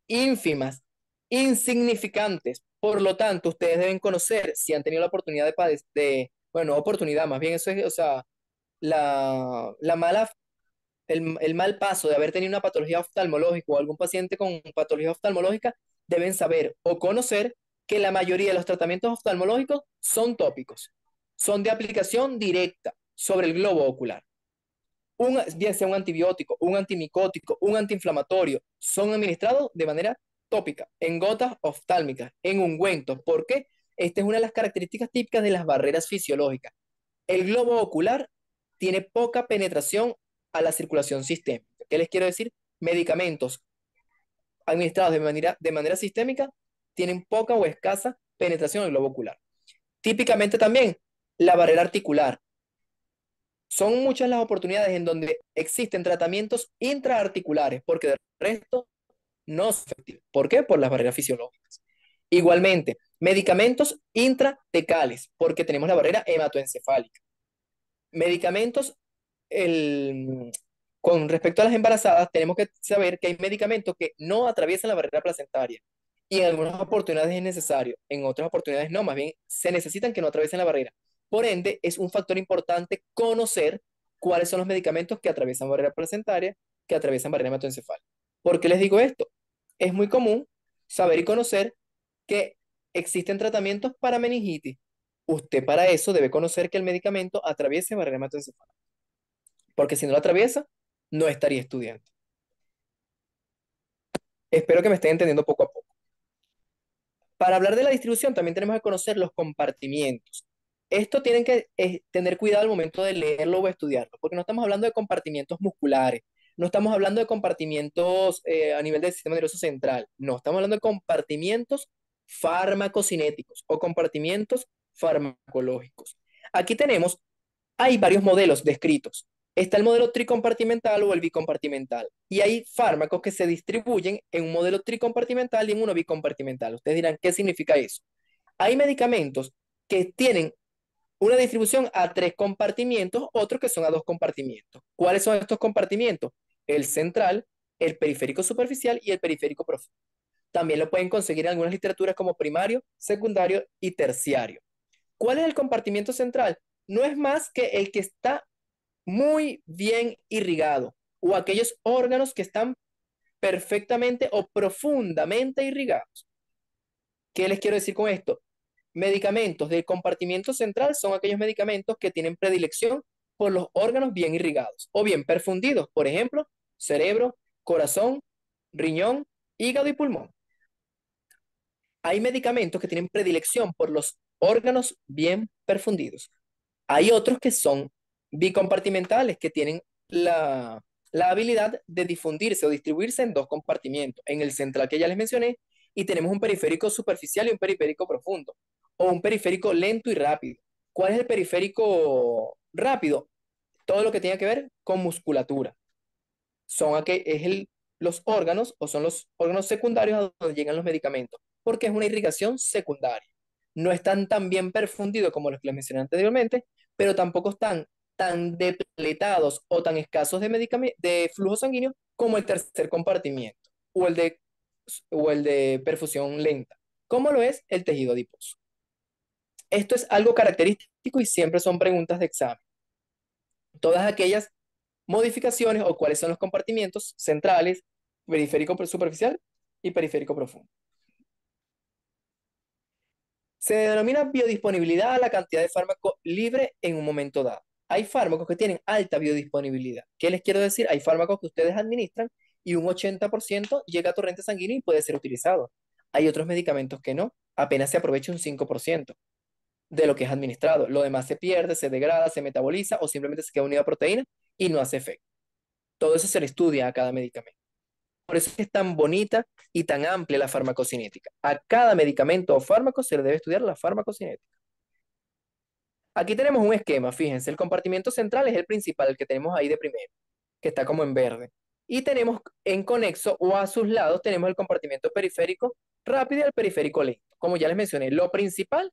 ínfimas, insignificantes. Por lo tanto, ustedes deben conocer, si han tenido la oportunidad bueno, oportunidad, más bien eso es, o sea, la mala, el mal paso de haber tenido una patología oftalmológica o algún paciente con patología oftalmológica, deben saber o conocer que la mayoría de los tratamientos oftalmológicos son tópicos, son de aplicación directa sobre el globo ocular. Bien sea un antibiótico, un antimicótico, un antiinflamatorio, son administrados de manera tópica, en gotas oftálmicas, en ungüentos. ¿Por qué? Esta es una de las características típicas de las barreras fisiológicas. El globo ocular tiene poca penetración a la circulación sistémica. ¿Qué les quiero decir? Medicamentos administrados de manera sistémica tienen poca o escasa penetración al globo ocular. Típicamente también la barrera articular. Son muchas las oportunidades en donde existen tratamientos intraarticulares, porque de resto no es efectivo. ¿Por qué? Por las barreras fisiológicas. Igualmente, medicamentos intratecales, porque tenemos la barrera hematoencefálica. Medicamentos, el, con respecto a las embarazadas, tenemos que saber que hay medicamentos que no atraviesan la barrera placentaria. Y en algunas oportunidades es necesario, en otras oportunidades no, más bien se necesitan que no atraviesen la barrera. Por ende, es un factor importante conocer cuáles son los medicamentos que atraviesan barrera placentaria, que atraviesan barrera hematoencefálica. ¿Por qué les digo esto? Es muy común saber y conocer que existen tratamientos para meningitis. Usted para eso debe conocer que el medicamento atraviese barrera hematoencefálica, porque si no lo atraviesa, no estaría estudiando. Espero que me estén entendiendo poco a poco. Para hablar de la distribución, también tenemos que conocer los compartimientos. Esto tienen que tener cuidado al momento de leerlo o estudiarlo, porque no estamos hablando de compartimientos musculares, no estamos hablando de compartimientos a nivel del sistema nervioso central, no, estamos hablando de compartimientos farmacocinéticos o compartimientos farmacológicos. Aquí tenemos, hay varios modelos descritos. Está el modelo tricompartimental o el bicompartimental. Y hay fármacos que se distribuyen en un modelo tricompartimental y en uno bicompartimental. Ustedes dirán, ¿qué significa eso? Hay medicamentos que tienen una distribución a tres compartimientos, otros que son a dos compartimientos. ¿Cuáles son estos compartimientos? El central, el periférico superficial y el periférico profundo. También lo pueden conseguir en algunas literaturas como primario, secundario y terciario. ¿Cuál es el compartimiento central? No es más que el que está muy bien irrigado o aquellos órganos que están perfectamente o profundamente irrigados. ¿Qué les quiero decir con esto? Medicamentos del compartimiento central son aquellos medicamentos que tienen predilección por los órganos bien irrigados o bien perfundidos, por ejemplo, cerebro, corazón, riñón, hígado y pulmón. Hay medicamentos que tienen predilección por los órganos bien perfundidos. Hay otros que son bicompartimentales, que tienen la habilidad de difundirse o distribuirse en dos compartimientos, en el central que ya les mencioné, y tenemos un periférico superficial y un periférico profundo, o un periférico lento y rápido. ¿Cuál es el periférico rápido? Todo lo que tenga que ver con musculatura. Los órganos o son los órganos secundarios a donde llegan los medicamentos, porque es una irrigación secundaria. No están tan bien perfundidos como los que les mencioné anteriormente, pero tampoco están tan depletados o tan escasos de flujo sanguíneo como el tercer compartimiento o el de perfusión lenta, como lo es el tejido adiposo. Esto es algo característico y siempre son preguntas de examen. Todas aquellas modificaciones o cuáles son los compartimientos centrales, periférico superficial y periférico profundo. Se denomina biodisponibilidad a la cantidad de fármaco libre en un momento dado. Hay fármacos que tienen alta biodisponibilidad. ¿Qué les quiero decir? Hay fármacos que ustedes administran y un 80% llega a torrente sanguíneo y puede ser utilizado. Hay otros medicamentos que no, apenas se aprovecha un 5% de lo que es administrado. Lo demás se pierde, se degrada, se metaboliza o simplemente se queda unida a proteína y no hace efecto. Todo eso se le estudia a cada medicamento. Por eso es tan bonita y tan amplia la farmacocinética. A cada medicamento o fármaco se le debe estudiar la farmacocinética. Aquí tenemos un esquema, fíjense, el compartimiento central es el principal, el que tenemos ahí de primero, que está como en verde. Y tenemos en conexo o a sus lados tenemos el compartimiento periférico rápido y el periférico lento. Como ya les mencioné, lo principal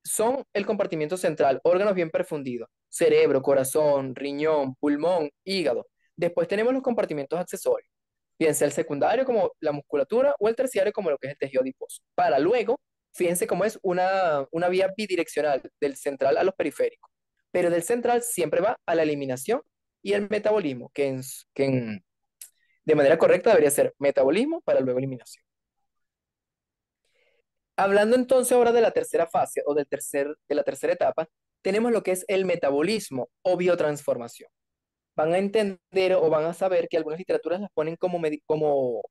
son el compartimiento central, órganos bien perfundidos, cerebro, corazón, riñón, pulmón, hígado. Después tenemos los compartimientos accesorios, bien sea el secundario como la musculatura o el terciario como lo que es el tejido adiposo. Para luego, fíjense cómo es una vía bidireccional del central a los periféricos, pero del central siempre va a la eliminación y el metabolismo, de manera correcta debería ser metabolismo para luego eliminación. Hablando entonces ahora de la tercera fase o de la tercera etapa, tenemos lo que es el metabolismo o biotransformación. Van a entender o van a saber que algunas literaturas las ponen como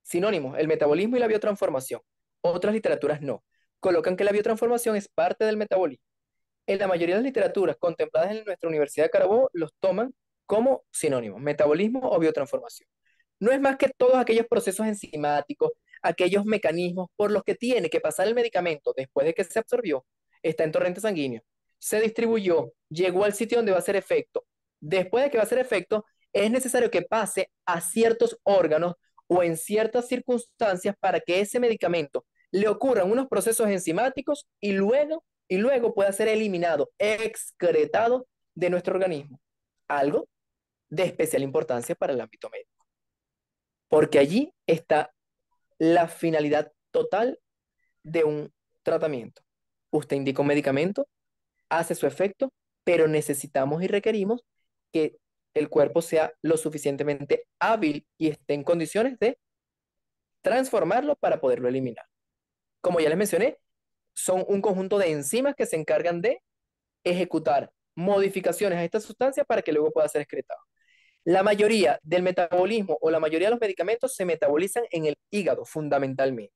sinónimos, el metabolismo y la biotransformación. Otras literaturas no. Colocan que la biotransformación es parte del metabolismo. En la mayoría de las literaturas contempladas en nuestra Universidad de Carabobo los toman como sinónimos, metabolismo o biotransformación. No es más que todos aquellos procesos enzimáticos, aquellos mecanismos por los que tiene que pasar el medicamento después de que se absorbió, está en torrente sanguíneo, se distribuyó, llegó al sitio donde va a hacer efecto. Después de que va a hacer efecto, es necesario que pase a ciertos órganos o en ciertas circunstancias para que ese medicamento le ocurran unos procesos enzimáticos y luego pueda ser eliminado, excretado de nuestro organismo. Algo de especial importancia para el ámbito médico, porque allí está la finalidad total de un tratamiento. Usted indica un medicamento, hace su efecto, pero necesitamos y requerimos que el cuerpo sea lo suficientemente hábil y esté en condiciones de transformarlo para poderlo eliminar. Como ya les mencioné, son un conjunto de enzimas que se encargan de ejecutar modificaciones a esta sustancia para que luego pueda ser excretado. La mayoría del metabolismo o la mayoría de los medicamentos se metabolizan en el hígado fundamentalmente,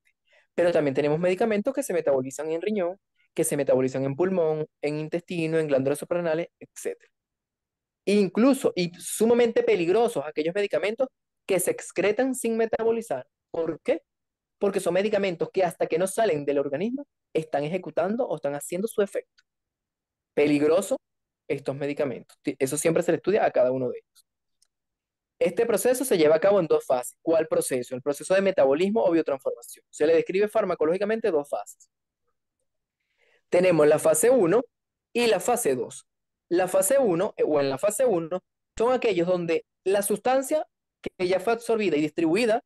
pero también tenemos medicamentos que se metabolizan en riñón, que se metabolizan en pulmón, en intestino, en glándulas suprarrenales, etcétera. Incluso, y sumamente peligrosos, aquellos medicamentos que se excretan sin metabolizar. ¿Por qué? Porque son medicamentos que hasta que no salen del organismo están ejecutando o están haciendo su efecto. Peligroso estos medicamentos. Eso siempre se le estudia a cada uno de ellos. Este proceso se lleva a cabo en dos fases. ¿Cuál proceso? El proceso de metabolismo o biotransformación. Se le describe farmacológicamente dos fases. Tenemos la fase uno y la fase 2. La fase uno o en la fase uno son aquellos donde la sustancia que ya fue absorbida y distribuida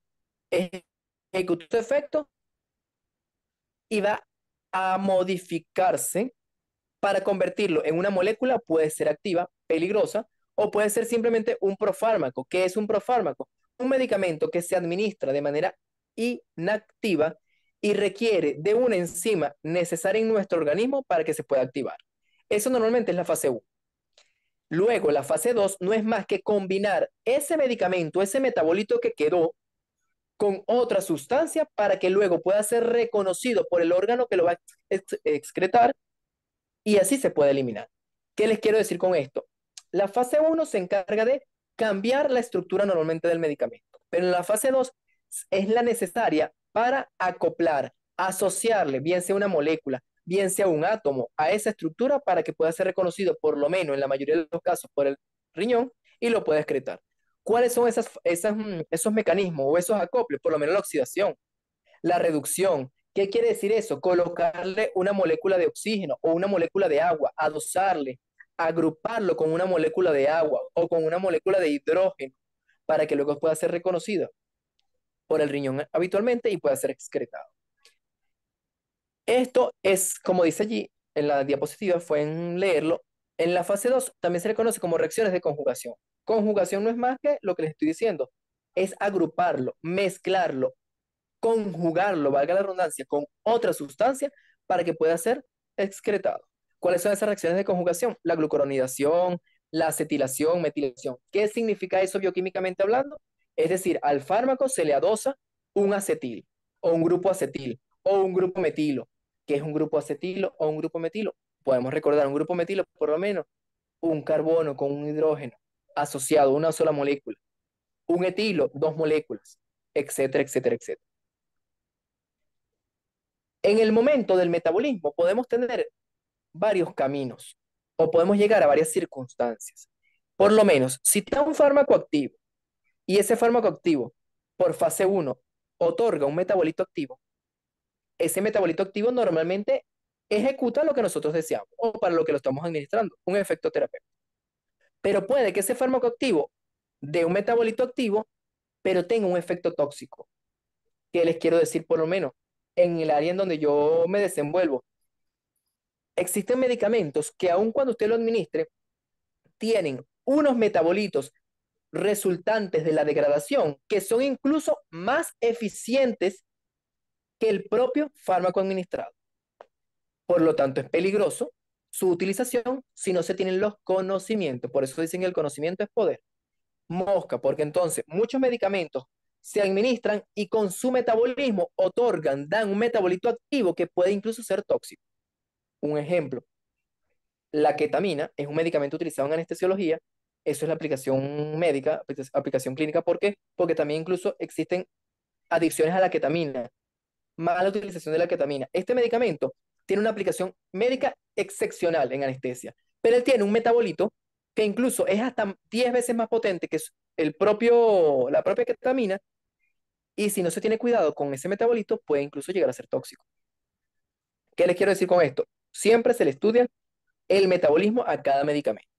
ejecuta su efecto y va a modificarse para convertirlo en una molécula. Puede ser activa, peligrosa, o puede ser simplemente un profármaco. ¿Qué es un profármaco? Un medicamento que se administra de manera inactiva y requiere de una enzima necesaria en nuestro organismo para que se pueda activar. Eso normalmente es la fase uno. Luego, la fase 2 no es más que combinar ese medicamento, ese metabolito que quedó, con otra sustancia para que luego pueda ser reconocido por el órgano que lo va a excretar y así se puede eliminar. ¿Qué les quiero decir con esto? La fase uno se encarga de cambiar la estructura normalmente del medicamento, pero en la fase 2 es la necesaria para acoplar, asociarle, bien sea una molécula, bien sea un átomo, a esa estructura para que pueda ser reconocido, por lo menos en la mayoría de los casos, por el riñón y lo pueda excretar. ¿Cuáles son esos mecanismos o esos acoples? Por lo menos la oxidación, la reducción. ¿Qué quiere decir eso? Colocarle una molécula de oxígeno o una molécula de agua, adosarle, agruparlo con una molécula de agua o con una molécula de hidrógeno para que luego pueda ser reconocido por el riñón habitualmente y pueda ser excretado. Esto es, como dice allí en la diapositiva, fue en leerlo, en la fase 2 también se le conoce como reacciones de conjugación. Conjugación no es más que lo que les estoy diciendo, es agruparlo, mezclarlo, conjugarlo, valga la redundancia, con otra sustancia para que pueda ser excretado. ¿Cuáles son esas reacciones de conjugación? La glucuronidación, la acetilación, metilación. ¿Qué significa eso bioquímicamente hablando? Es decir, al fármaco se le adosa un acetil, o un grupo acetil, o un grupo metilo. ¿Qué es un grupo acetilo o un grupo metilo? Podemos recordar un grupo metilo, por lo menos un carbono con un hidrógeno asociado a una sola molécula, un etilo, dos moléculas, etcétera, etcétera, etcétera. En el momento del metabolismo podemos tener varios caminos o podemos llegar a varias circunstancias. Por lo menos, si te da un fármaco activo y ese fármaco activo por fase uno otorga un metabolito activo, ese metabolito activo normalmente ejecuta lo que nosotros deseamos o para lo que lo estamos administrando, un efecto terapéutico. Pero puede que ese fármaco activo dé un metabolito activo, pero tenga un efecto tóxico. ¿Qué les quiero decir por lo menos? En el área en donde yo me desenvuelvo, existen medicamentos que aun cuando usted lo administre, tienen unos metabolitos resultantes de la degradación que son incluso más eficientes que el propio fármaco administrado. Por lo tanto, es peligroso su utilización si no se tienen los conocimientos. Por eso dicen que el conocimiento es poder. Mosca, porque entonces muchos medicamentos se administran y con su metabolismo otorgan, dan un metabolito activo que puede incluso ser tóxico. Un ejemplo, la ketamina es un medicamento utilizado en anestesiología. Eso es la aplicación médica, aplicación clínica. ¿Por qué? Porque también incluso existen adicciones a la ketamina, mala utilización de la ketamina. Este medicamento tiene una aplicación médica excepcional en anestesia, pero él tiene un metabolito que incluso es hasta 10 veces más potente que la propia ketamina, y si no se tiene cuidado con ese metabolito, puede incluso llegar a ser tóxico. ¿Qué les quiero decir con esto? Siempre se le estudia el metabolismo a cada medicamento.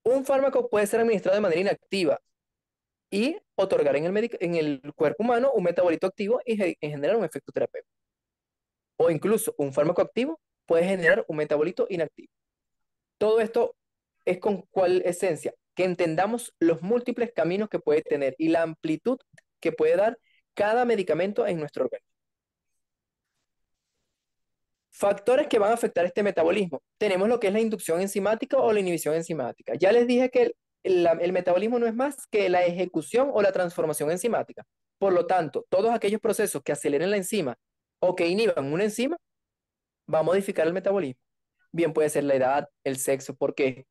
Un fármaco puede ser administrado de manera inactiva y otorgar en el cuerpo humano un metabolito activo y generar un efecto terapéutico. O incluso un fármaco activo puede generar un metabolito inactivo. Todo esto es con cuál esencia, que entendamos los múltiples caminos que puede tener y la amplitud que puede dar cada medicamento en nuestro organismo. Factores que van a afectar este metabolismo. Tenemos lo que es la inducción enzimática o la inhibición enzimática. Ya les dije que el metabolismo no es más que la ejecución o la transformación enzimática. Por lo tanto, todos aquellos procesos que aceleren la enzima o que inhiban una enzima va a modificar el metabolismo. Bien puede ser la edad, el sexo, porque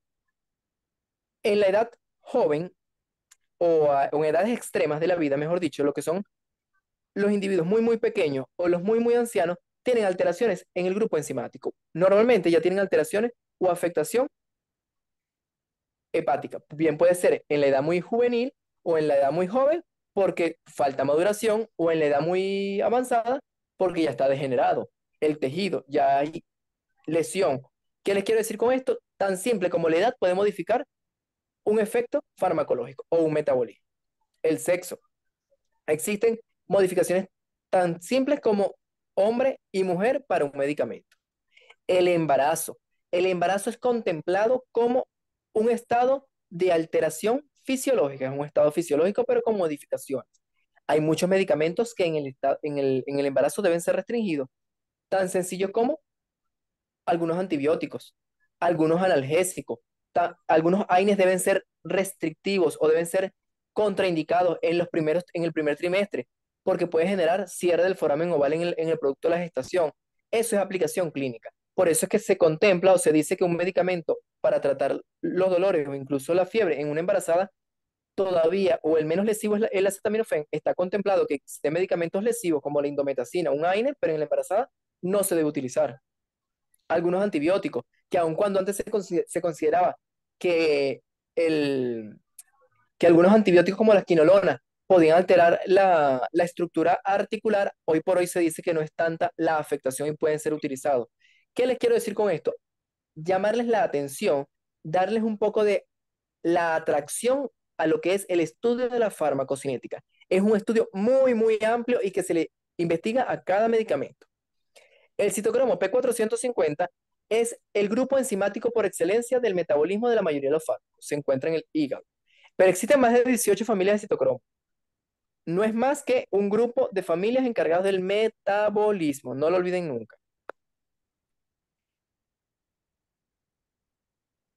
en la edad joven o en edades extremas de la vida, mejor dicho, lo que son los individuos muy, muy pequeños o los muy, muy ancianos, tienen alteraciones en el grupo enzimático. Normalmente ya tienen alteraciones o afectación hepática. Bien puede ser en la edad muy juvenil o en la edad muy joven porque falta maduración o en la edad muy avanzada porque ya está degenerado el tejido, ya hay lesión. ¿Qué les quiero decir con esto? Tan simple como la edad puede modificar un efecto farmacológico o un metabolismo. El sexo. Existen modificaciones tan simples como hombre y mujer para un medicamento. El embarazo. El embarazo es contemplado como un estado de alteración fisiológica, es un estado fisiológico pero con modificaciones. Hay muchos medicamentos que en el embarazo deben ser restringidos, tan sencillo como algunos antibióticos, algunos analgésicos, algunos AINES deben ser restrictivos o deben ser contraindicados en el primer trimestre, porque puede generar cierre del foramen oval en el producto de la gestación. Eso es aplicación clínica. Por eso es que se contempla o se dice que un medicamento para tratar los dolores o incluso la fiebre en una embarazada todavía, o el menos lesivo es el acetaminofén, está contemplado que existen medicamentos lesivos como la indometacina, un AINE, pero en la embarazada no se debe utilizar algunos antibióticos, que aun cuando antes se consideraba que, el, que algunos antibióticos como la quinolona podían alterar la estructura articular, hoy por hoy se dice que no es tanta la afectación y pueden ser utilizados. ¿Qué les quiero decir con esto? Llamarles la atención, darles un poco de la atracción a lo que es el estudio de la farmacocinética. Es un estudio muy, muy amplio y que se le investiga a cada medicamento. El citocromo P450 es el grupo enzimático por excelencia del metabolismo de la mayoría de los fármacos. Se encuentra en el hígado. Pero existen más de 18 familias de citocromo. No es más que un grupo de familias encargados del metabolismo. No lo olviden nunca.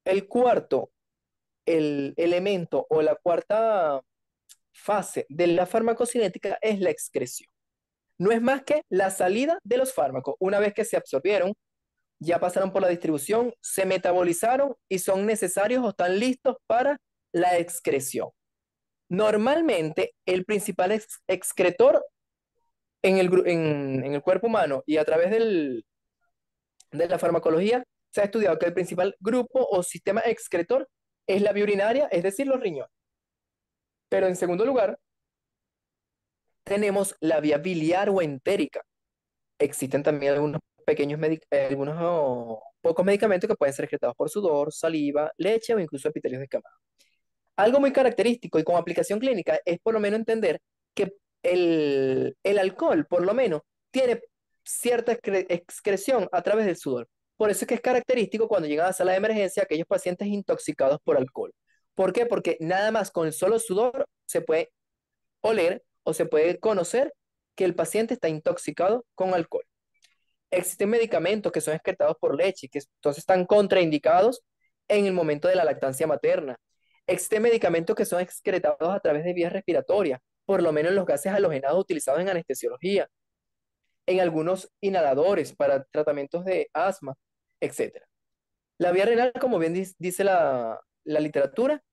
El cuarto, el elemento o la cuarta fase de la farmacocinética es la excreción. No es más que la salida de los fármacos. Una vez que se absorbieron, ya pasaron por la distribución, se metabolizaron y son necesarios o están listos para la excreción. Normalmente, el principal excretor en el cuerpo humano y a través de la farmacología se ha estudiado que el principal grupo o sistema excretor es la vía urinaria, es decir, los riñones. Pero en segundo lugar, tenemos la vía biliar o entérica. Existen también algunos pocos medicamentos que pueden ser excretados por sudor, saliva, leche o incluso epitelios de escamas. Algo muy característico y con aplicación clínica es por lo menos entender que el alcohol, por lo menos, tiene cierta excreción a través del sudor. Por eso es que es característico cuando llegan a la sala de emergencia aquellos pacientes intoxicados por alcohol. ¿Por qué? Porque nada más con el solo sudor se puede oler o se puede conocer que el paciente está intoxicado con alcohol. Existen medicamentos que son excretados por leche, que entonces están contraindicados en el momento de la lactancia materna. Existen medicamentos que son excretados a través de vías respiratorias, por lo menos en los gases halogenados utilizados en anestesiología, en algunos inhaladores para tratamientos de asma, etcétera. La vía renal, como bien dice la literatura,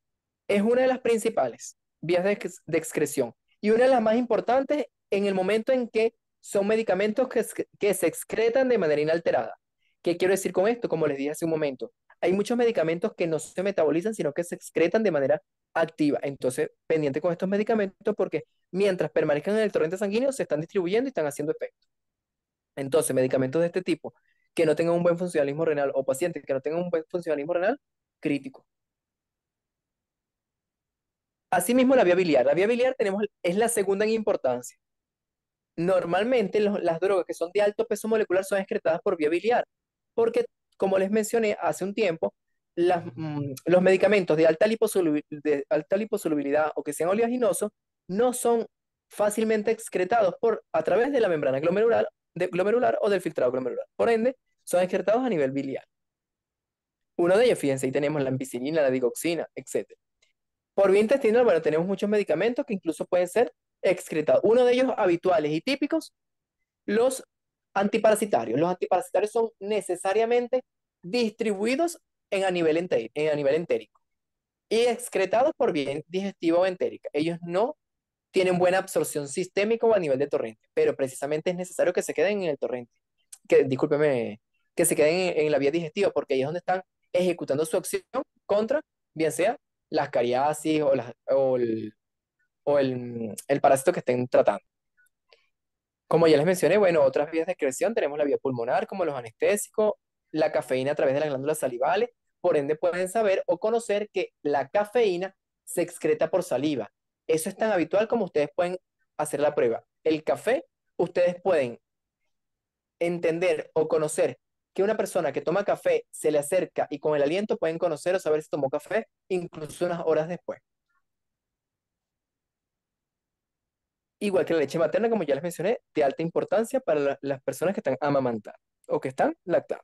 es una de las principales vías de excreción y una de las más importantes en el momento en que son medicamentos que se excretan de manera inalterada. ¿Qué quiero decir con esto? Como les dije hace un momento, hay muchos medicamentos que no se metabolizan, sino que se excretan de manera activa. Entonces, pendiente con estos medicamentos porque mientras permanezcan en el torrente sanguíneo, se están distribuyendo y están haciendo efecto. Entonces, medicamentos de este tipo que no tengan un buen funcionalismo renal o pacientes que no tengan un buen funcionalismo renal, crítico. Asimismo, la vía biliar. La vía biliar es la segunda en importancia. Normalmente las drogas que son de alto peso molecular son excretadas por vía biliar, porque, como les mencioné hace un tiempo, los medicamentos de alta liposolubilidad o que sean oleaginosos no son fácilmente excretados a través de la membrana glomerular o del filtrado glomerular. Por ende, son excretados a nivel biliar. Uno de ellos, fíjense, ahí tenemos la ampicilina, la digoxina, etc. Por vía intestinal, bueno, tenemos muchos medicamentos que incluso pueden ser excretados. Uno de ellos habituales y típicos, los antiparasitarios. Los antiparasitarios son necesariamente distribuidos a nivel entérico y excretados por vía digestiva o entérica. Ellos no tienen buena absorción sistémica o a nivel de torrente, pero precisamente es necesario que se queden en el torrente, discúlpeme, que se queden en la vía digestiva, porque ahí es donde están ejecutando su acción contra bien sea las cariasis o el parásito que estén tratando. Como ya les mencioné, bueno, otras vías de excreción tenemos la vía pulmonar, como los anestésicos, la cafeína a través de las glándulas salivales. Por ende, pueden saber o conocer que la cafeína se excreta por saliva. Eso es tan habitual como ustedes pueden hacer la prueba. El café, ustedes pueden entender o conocer que una persona que toma café se le acerca y con el aliento pueden conocer o saber si tomó café incluso unas horas después. Igual que la leche materna, como ya les mencioné, de alta importancia para las personas que están amamantando o que están lactando.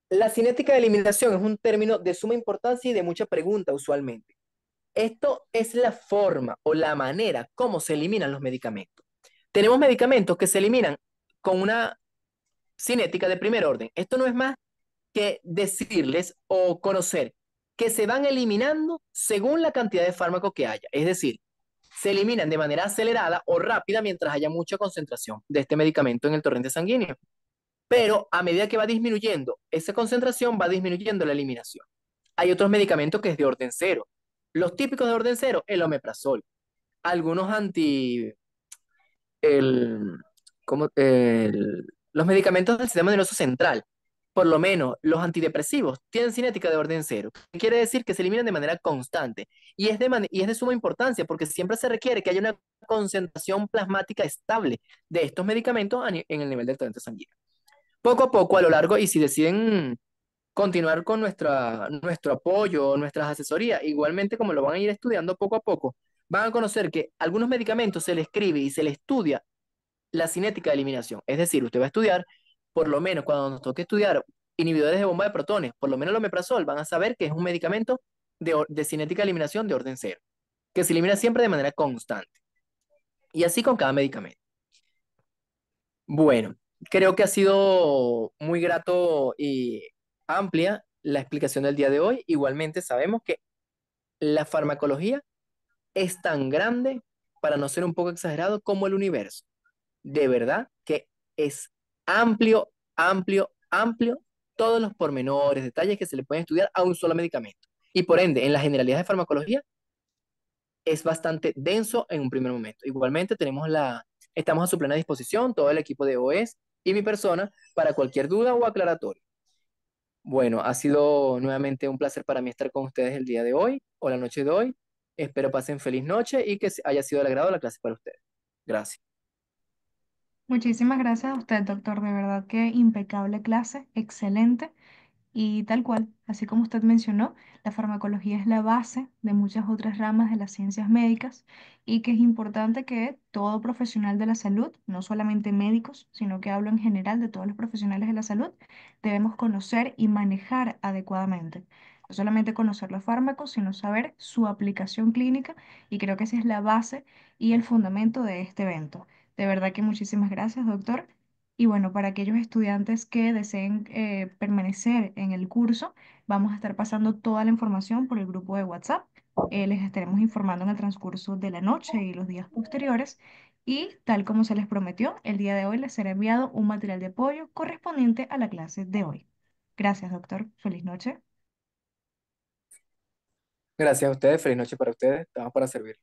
La cinética de eliminación es un término de suma importancia y de mucha pregunta usualmente. Esto es la forma o la manera como se eliminan los medicamentos. Tenemos medicamentos que se eliminan con una cinética de primer orden. Esto no es más que decirles o conocer que se van eliminando según la cantidad de fármaco que haya. Es decir, se eliminan de manera acelerada o rápida mientras haya mucha concentración de este medicamento en el torrente sanguíneo. Pero a medida que va disminuyendo esa concentración, va disminuyendo la eliminación. Hay otros medicamentos que es de orden cero. Los típicos de orden cero, el omeprazol. Algunos el, los medicamentos del sistema nervioso central, por lo menos los antidepresivos, tienen cinética de orden cero. Quiere decir que se eliminan de manera constante y es de suma importancia porque siempre se requiere que haya una concentración plasmática estable de estos medicamentos en el nivel del torrente sanguíneo. Poco a poco, a lo largo, y si deciden continuar con nuestro apoyo, nuestras asesorías, igualmente como lo van a ir estudiando poco a poco, van a conocer que algunos medicamentos se le escribe y se le estudia la cinética de eliminación. Es decir, usted va a estudiar, por lo menos cuando nos toque estudiar inhibidores de bomba de protones, por lo menos el omeprazol, van a saber que es un medicamento de cinética de eliminación de orden cero, que se elimina siempre de manera constante. Y así con cada medicamento. Bueno, creo que ha sido muy grato y amplia la explicación del día de hoy. Igualmente sabemos que la farmacología es tan grande, para no ser un poco exagerado, como el universo. De verdad que es amplio, amplio, amplio, todos los pormenores, detalles que se le pueden estudiar a un solo medicamento. Y por ende, en las generalidades de farmacología es bastante denso en un primer momento. Igualmente estamos a su plena disposición, todo el equipo de OES y mi persona para cualquier duda o aclaratorio. Bueno, ha sido nuevamente un placer para mí estar con ustedes el día de hoy o la noche de hoy. Espero pasen feliz noche y que haya sido del agrado la clase para ustedes. Gracias. Muchísimas gracias a usted, doctor. De verdad que impecable clase, excelente. Y tal cual, así como usted mencionó, la farmacología es la base de muchas otras ramas de las ciencias médicas y que es importante que todo profesional de la salud, no solamente médicos, sino que hablo en general de todos los profesionales de la salud, debemos conocer y manejar adecuadamente. No solamente conocer los fármacos, sino saber su aplicación clínica y creo que esa es la base y el fundamento de este evento. De verdad que muchísimas gracias, doctor. Y bueno, para aquellos estudiantes que deseen permanecer en el curso, vamos a estar pasando toda la información por el grupo de WhatsApp. Les estaremos informando en el transcurso de la noche y los días posteriores. Y tal como se les prometió, el día de hoy les será enviado un material de apoyo correspondiente a la clase de hoy. Gracias, doctor. Feliz noche. Gracias a ustedes, feliz noche para ustedes, estamos para servir.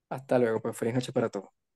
Hasta luego, pues feliz noche para todos.